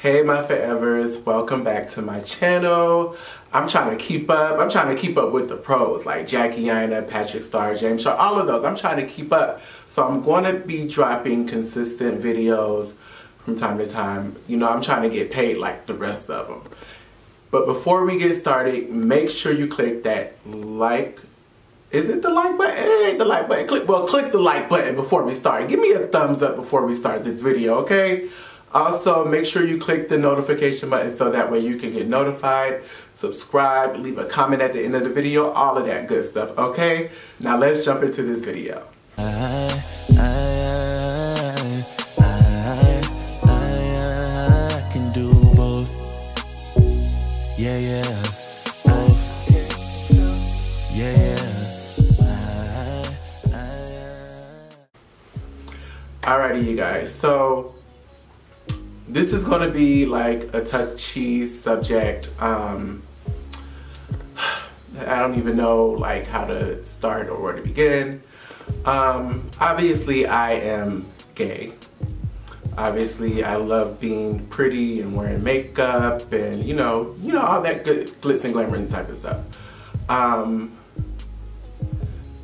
Hey my forevers, welcome back to my channel. I'm trying to keep up. I'm trying to keep up with the pros like Jackie Aina, Patrick Star, James Shaw, all of those. I'm trying to keep up. So I'm going to be dropping consistent videos from time to time. You know, I'm trying to get paid like the rest of them. But before we get started, make sure you click that like. Is it the like button? It ain't the like button. Click the like button before we start. Give me a thumbs up before we start this video, okay? Also, make sure you click the notification button so that way you can get notified, subscribe, leave a comment at the end of the video, all of that good stuff, okay? Now let's jump into this video. I can do both. Yeah, both. Yeah. Alrighty, you guys, so this is going to be like a touchy subject. I don't even know like how to start or where to begin. Obviously I am gay. Obviously I love being pretty and wearing makeup and you know all that good glitz and glamour and type of stuff.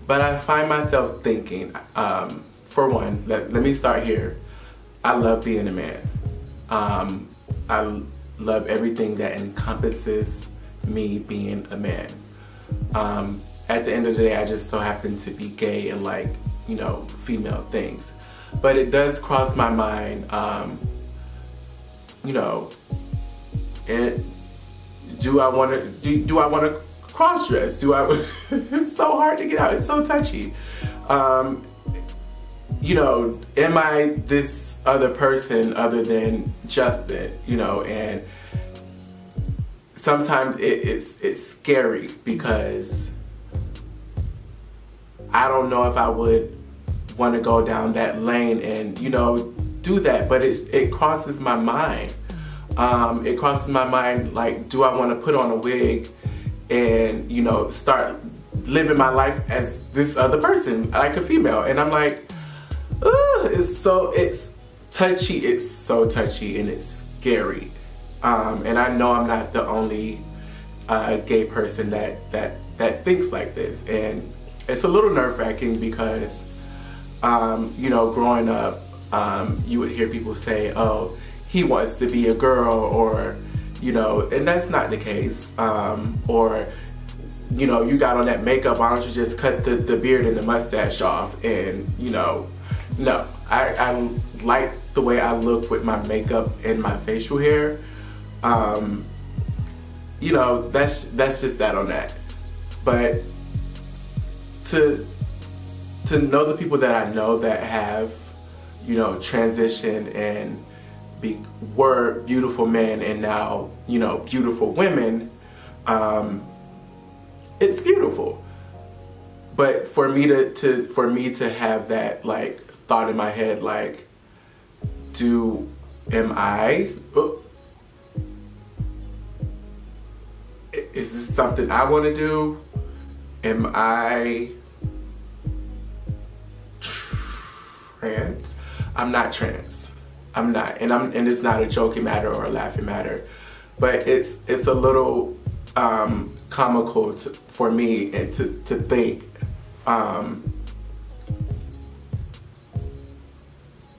But I find myself thinking, for one, let me start here. I love being a man. I love everything that encompasses me being a man. At the end of the day, I just so happen to be gay and like, you know, female things. But it does cross my mind, you know, do I want to cross dress? It's so hard to get out. It's so touchy. You know, am I this other person other than Justin, you know? And sometimes it's scary because I don't know if I would want to go down that lane and, you know, do that, but it crosses my mind. It crosses my mind, like, do I want to put on a wig and, you know, start living my life as this other person, like a female? And I'm like, it's touchy. It's so touchy and it's scary. And I know I'm not the only gay person that thinks like this. And it's a little nerve-wracking because, you know, growing up, you would hear people say, oh, he wants to be a girl, or, you know, and that's not the case. Or, you know, you got on that makeup, why don't you just cut the beard and the mustache off? And, you know, no, I like the way I look with my makeup and my facial hair. You know, that's just that on that. But to know the people that I know that have, you know, transitioned and were beautiful men and now, you know, beautiful women, it's beautiful. But for me to have that like thought in my head, like, is this something I want to do? Am I trans? I'm not trans. I'm not, and it's not a joking matter or a laughing matter, but it's a little comical for me and to think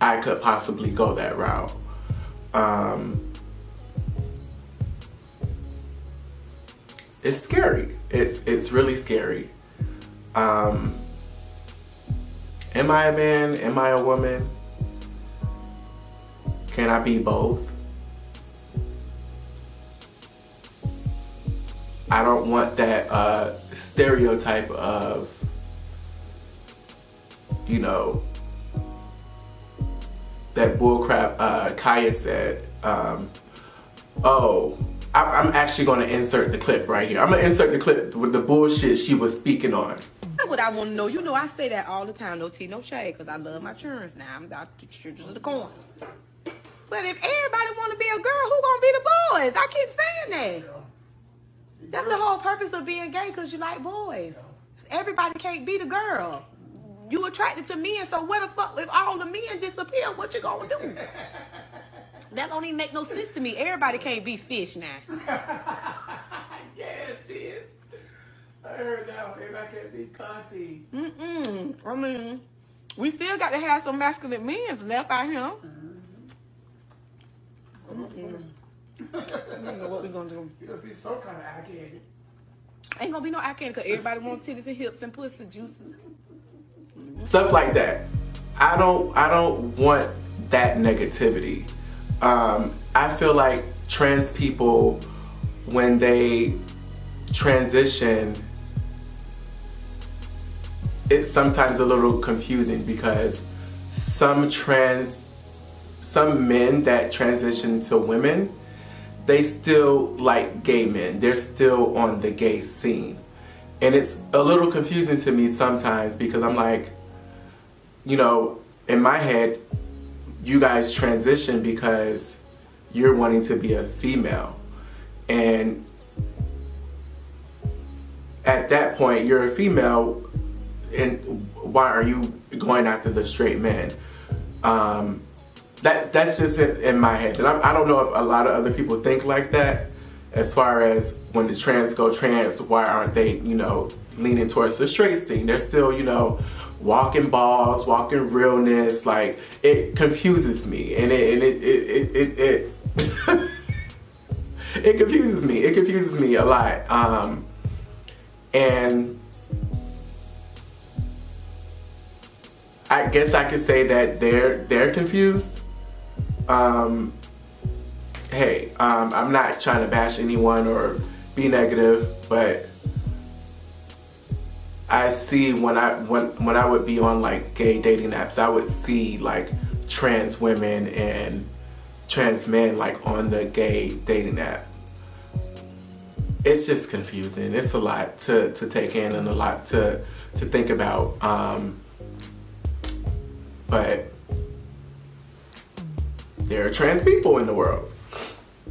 I could possibly go that route. It's scary. It's really scary. Am I a man? Am I a woman? Can I be both? I don't want that stereotype of, you know, that bullcrap Kaya said, oh, I'm actually going to insert the clip right here. I'm going to insert the clip with the bullshit she was speaking on. That's what I want to know. You know, I say that all the time. No tea, no shade, because I love my churns now. I'm out the churches of the corn. But if everybody want to be a girl, who going to be the boys? I keep saying that. That's the whole purpose of being gay, because you like boys. Everybody can't be the girl. You attracted to men, so what the fuck, if all the men disappear, what you gonna do? That don't even make no sense to me. Everybody can't be fish now. Yes, sis. I heard that one. Everybody can't be Conti. I mean, we still got to have some masculine men left out here. I don't know what we gonna do. It'll be some kind of eye candy. Ain't gonna be no eye candy because everybody wants titties and hips and pussy juices. Stuff like that. I don't want that negativity. I feel like trans people, when they transition, it's sometimes a little confusing because some men that transition to women, they still like gay men. They're still on the gay scene. And it's a little confusing to me sometimes because I'm like, you know, in my head, you guys transition because you're wanting to be a female. And at that point, you're a female, and why are you going after the straight men? That's just in my head. And I don't know if a lot of other people think like that, as far as when the trans go trans, why aren't they, you know, leaning towards the straight scene? They're still, you know, walking balls, walking realness. Like, it confuses me, and it it confuses me. It confuses me a lot. And I guess I could say that they're confused. Hey, I'm not trying to bash anyone or be negative, but I see when I would be on like gay dating apps, I would see like trans women and trans men like on the gay dating app. It's just confusing. It's a lot to take in and a lot to think about. But there are trans people in the world.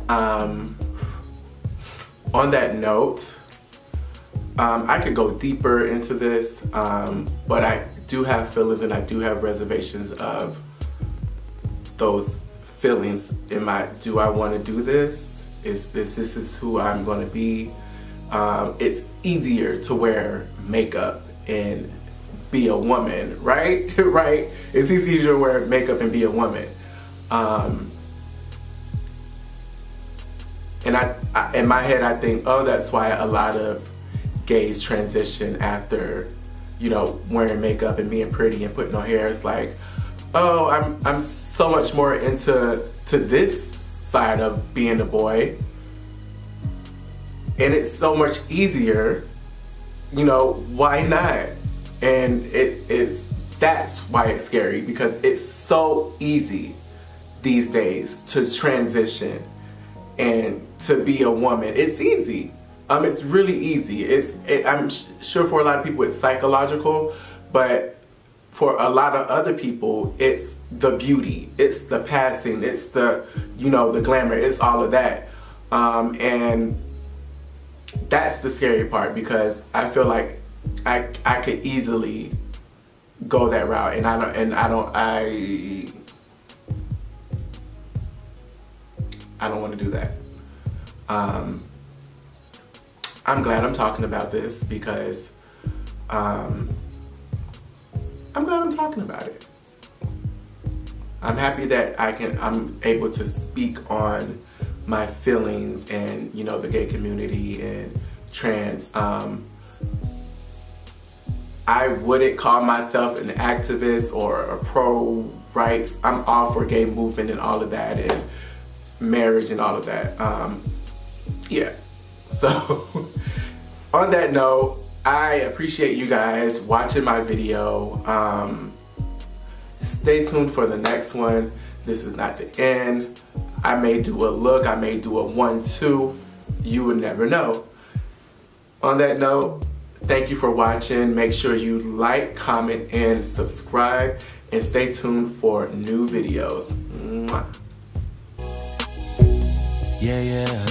On that note, I could go deeper into this, but I do have feelings and I do have reservations of those feelings in my, do I want to do this? This is who I'm going to be? It's easier to wear makeup and be a woman, right? Right? It's easier to wear makeup and be a woman. And I in my head, I think, oh, that's why a lot of gays transition after, you know, wearing makeup and being pretty and putting on hair. It's like, oh, I'm so much more into this side of being a boy, and it's so much easier. You know, why not? And that's why it's scary, because it's so easy these days to transition and to be a woman. It's easy. It's really easy. I'm sure for a lot of people it's psychological, but for a lot of other people it's the beauty, it's the passing, it's the, you know, the glamour, it's all of that. And that's the scary part, because I feel like I could easily go that route, and I don't want to do that. I'm glad I'm talking about this, because I'm glad I'm talking about it. I'm happy that I'm able to speak on my feelings and, you know, the gay community and trans. I wouldn't call myself an activist or a pro-rights. I'm all for gay movement and all of that, and marriage and all of that. Yeah. So on that note, I appreciate you guys watching my video. Stay tuned for the next one. This is not the end. I may do a look, I may do a 1-2. You would never know. On that note, thank you for watching. Make sure you like, comment, and subscribe, and stay tuned for new videos. Mwah. Yeah, yeah.